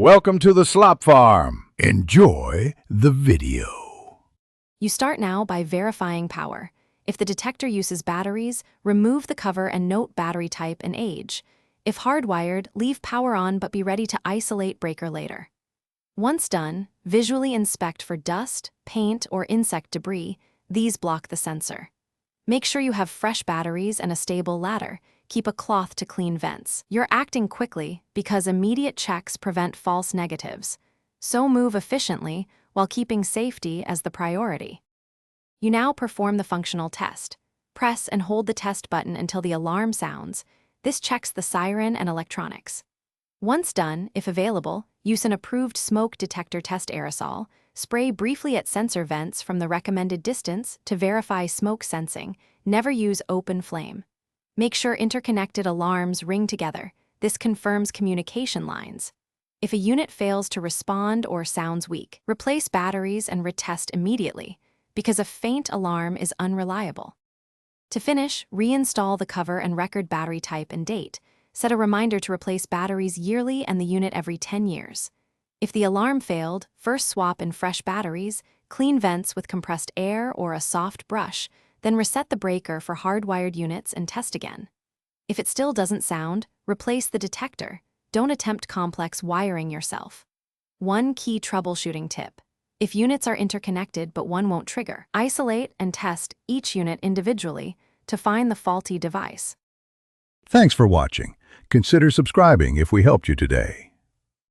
Welcome to the Slop Farm. Enjoy the video. You start now by verifying power. If the detector uses batteries, remove the cover and note battery type and age. If hardwired, leave power on but be ready to isolate breaker later. Once done, visually inspect for dust, paint, or insect debris. These block the sensor. Make sure you have fresh batteries and a stable ladder. Keep a cloth to clean vents. You're acting quickly because immediate checks prevent false negatives. So move efficiently while keeping safety as the priority. You now perform the functional test. Press and hold the test button until the alarm sounds. This checks the siren and electronics. Once done, if available, use an approved smoke detector test aerosol. Spray briefly at sensor vents from the recommended distance to verify smoke sensing. Never use open flame. Make sure interconnected alarms ring together. This confirms communication lines. If a unit fails to respond or sounds weak, replace batteries and retest immediately, because a faint alarm is unreliable. To finish, reinstall the cover and record battery type and date. Set a reminder to replace batteries yearly and the unit every 10 years. If the alarm failed, first swap in fresh batteries, clean vents with compressed air or a soft brush, then reset the breaker for hardwired units and test again. If it still doesn't sound, replace the detector. Don't attempt complex wiring yourself. One key troubleshooting tip. If units are interconnected but one won't trigger, isolate and test each unit individually to find the faulty device. Thanks for watching. Consider subscribing if we helped you today.